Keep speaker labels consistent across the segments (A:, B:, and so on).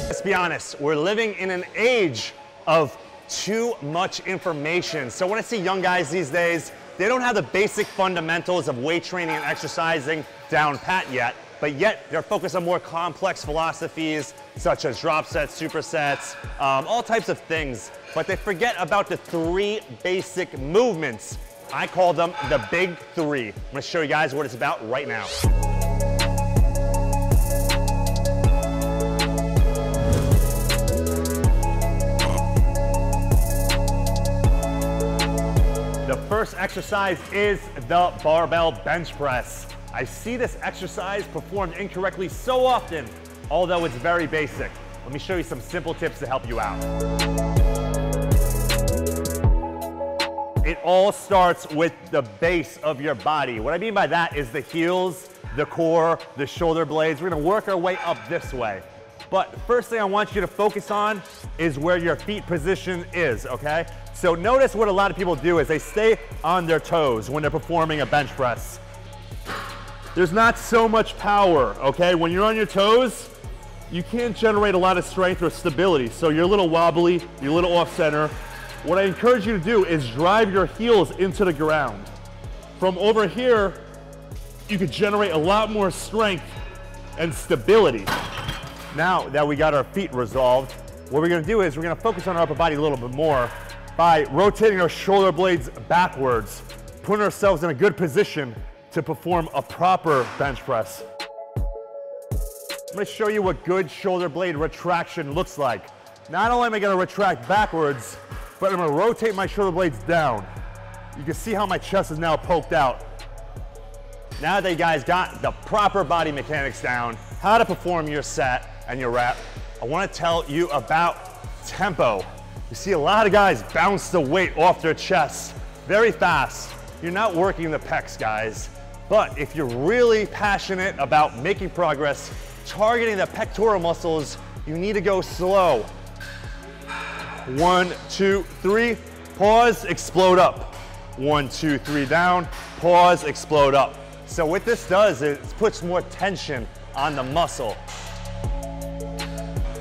A: Let's be honest, we're living in an age of too much information. So when I see young guys these days, they don't have the basic fundamentals of weight training and exercising down pat yet, but yet they're focused on more complex philosophies such as drop sets, supersets, all types of things. But they forget about the 3 basic movements. I call them the big 3. I'm gonna show you guys what it's about right now. The first exercise is the barbell bench press. I see this exercise performed incorrectly so often, although it's very basic. Let me show you some simple tips to help you out. It all starts with the base of your body. What I mean by that is the heels, the core, the shoulder blades. We're gonna work our way up this way. But the first thing I want you to focus on is where your feet position is, okay? So notice what a lot of people do is they stay on their toes when they're performing a bench press. There's not so much power, okay? When you're on your toes, you can't generate a lot of strength or stability. So you're a little wobbly, you're a little off center. What I encourage you to do is drive your heels into the ground. From over here, you could generate a lot more strength and stability. Now that we got our feet resolved, what we're gonna do is we're gonna focus on our upper body a little bit more by rotating our shoulder blades backwards, putting ourselves in a good position to perform a proper bench press. I'm gonna show you what good shoulder blade retraction looks like. Not only am I gonna retract backwards, but I'm gonna rotate my shoulder blades down. You can see how my chest is now poked out. Now that you guys got the proper body mechanics down, how to perform your set and your rep, I wanna tell you about tempo. You see a lot of guys bounce the weight off their chest very fast. You're not working the pecs, guys. But if you're really passionate about making progress, targeting the pectoral muscles, you need to go slow. 1, 2, 3, pause, explode up. 1, 2, 3, down, pause, explode up. So what this does is it puts more tension on the muscle.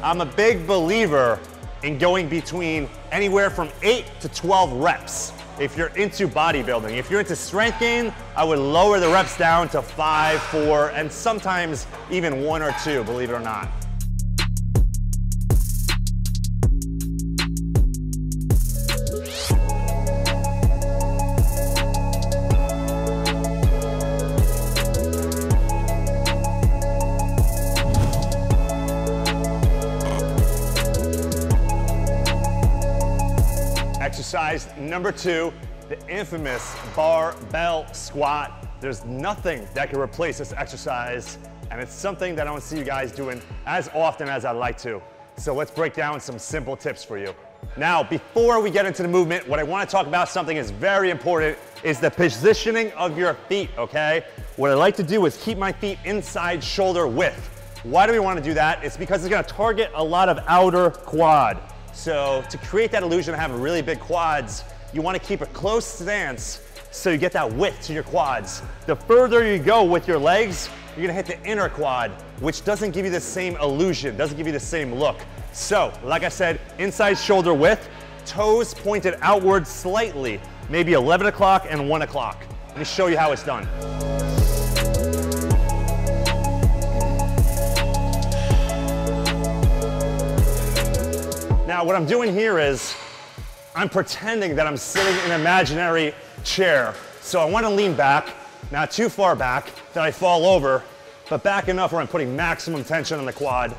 A: I'm a big believer in going between anywhere from 8 to 12 reps. If you're into bodybuilding, if you're into strength gain, I would lower the reps down to 5, 4, and sometimes even 1 or 2, believe it or not. Exercise number 2, the infamous barbell squat. There's nothing that can replace this exercise, and it's something that I don't see you guys doing as often as I'd like to. So let's break down some simple tips for you. Now, before we get into the movement, what I want to talk about, something is very important, is the positioning of your feet, okay? What I like to do is keep my feet inside shoulder width. Why do we want to do that? It's because it's going to target a lot of outer quad. So to create that illusion of having really big quads, you want to keep a close stance so you get that width to your quads. The further you go with your legs, you're gonna hit the inner quad, which doesn't give you the same illusion, doesn't give you the same look. So, like I said, inside shoulder width, toes pointed outward slightly, maybe 11 o'clock and 1 o'clock. Let me show you how it's done. Now, what I'm doing here is I'm pretending that I'm sitting in an imaginary chair. So I want to lean back, not too far back that I fall over, but back enough where I'm putting maximum tension on the quad.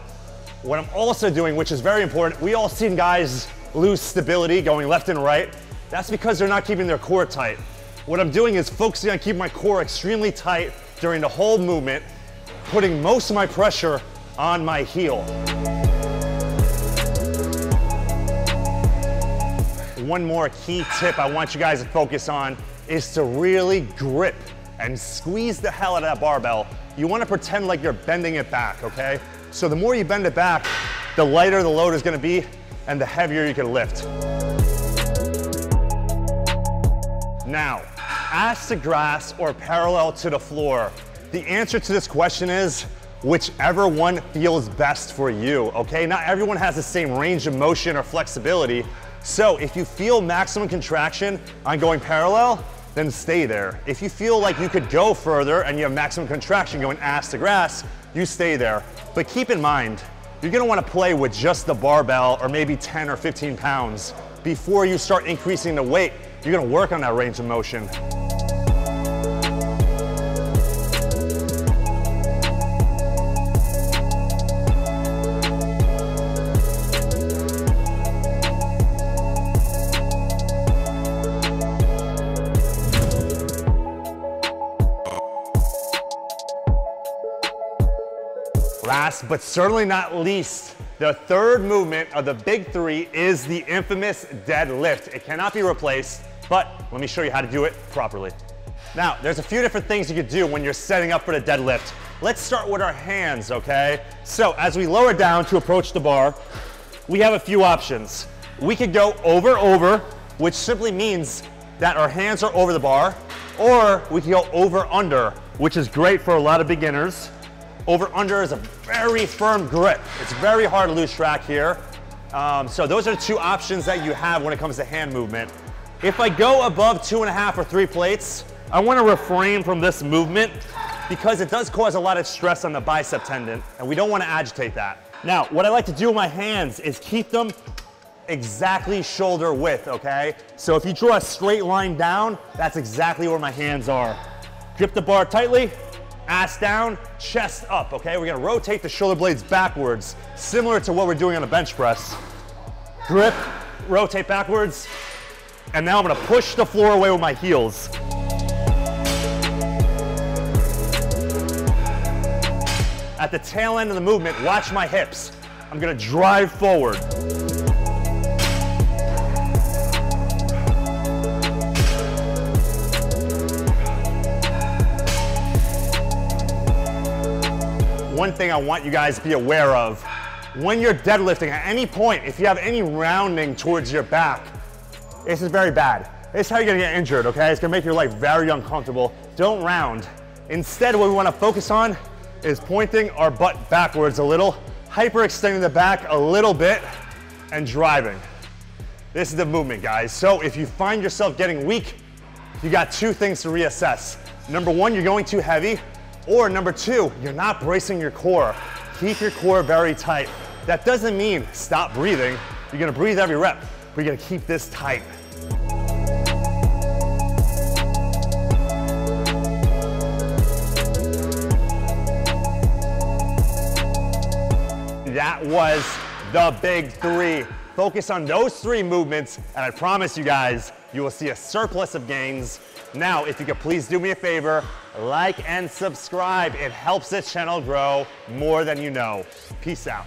A: What I'm also doing, which is very important, we all seen guys lose stability going left and right. That's because they're not keeping their core tight. What I'm doing is focusing on keeping my core extremely tight during the whole movement, putting most of my pressure on my heel. One more key tip I want you guys to focus on is to really grip and squeeze the hell out of that barbell. You want to pretend like you're bending it back, okay? So the more you bend it back, the lighter the load is going to be and the heavier you can lift. Now, ass to grass or parallel to the floor. The answer to this question is whichever one feels best for you, okay? Not everyone has the same range of motion or flexibility. So if you feel maximum contraction on going parallel, then stay there. If you feel like you could go further and you have maximum contraction going ass to grass, you stay there. But keep in mind, you're gonna wanna play with just the barbell or maybe 10 or 15 pounds before you start increasing the weight. You're gonna work on that range of motion. Last but certainly not least, the third movement of the big three is the infamous deadlift. It cannot be replaced, but let me show you how to do it properly. Now, there's a few different things you could do when you're setting up for the deadlift. Let's start with our hands, okay? So as we lower down to approach the bar, we have a few options. We could go over, which simply means that our hands are over the bar, or we can go over-under, which is great for a lot of beginners. Over-under is a very firm grip. It's very hard to lose track here. So those are the two options that you have when it comes to hand movement. If I go above 2.5 or 3 plates, I want to refrain from this movement because it does cause a lot of stress on the bicep tendon, and we don't want to agitate that. Now, what I like to do with my hands is keep them exactly shoulder width, okay? So if you draw a straight line down, that's exactly where my hands are. Grip the bar tightly, ass down, chest up, okay? We're gonna rotate the shoulder blades backwards, similar to what we're doing on a bench press. Grip, rotate backwards, and now I'm gonna push the floor away with my heels. At the tail end of the movement, watch my hips. I'm gonna drive forward. One thing I want you guys to be aware of, when you're deadlifting at any point, if you have any rounding towards your back, this is very bad. This is how you're gonna get injured, okay? It's gonna make your life very uncomfortable. Don't round. Instead, what we wanna focus on is pointing our butt backwards a little, hyperextending the back a little bit, and driving. This is the movement, guys. So if you find yourself getting weak, you got two things to reassess. Number one, you're going too heavy. Or number two, you're not bracing your core. Keep your core very tight. That doesn't mean stop breathing. You're gonna breathe every rep, but you're gonna keep this tight. That was the big three. Focus on those 3 movements, and I promise you guys, you will see a surplus of gains. Now, if you could please do me a favor, like and subscribe. It helps this channel grow more than you know. Peace out.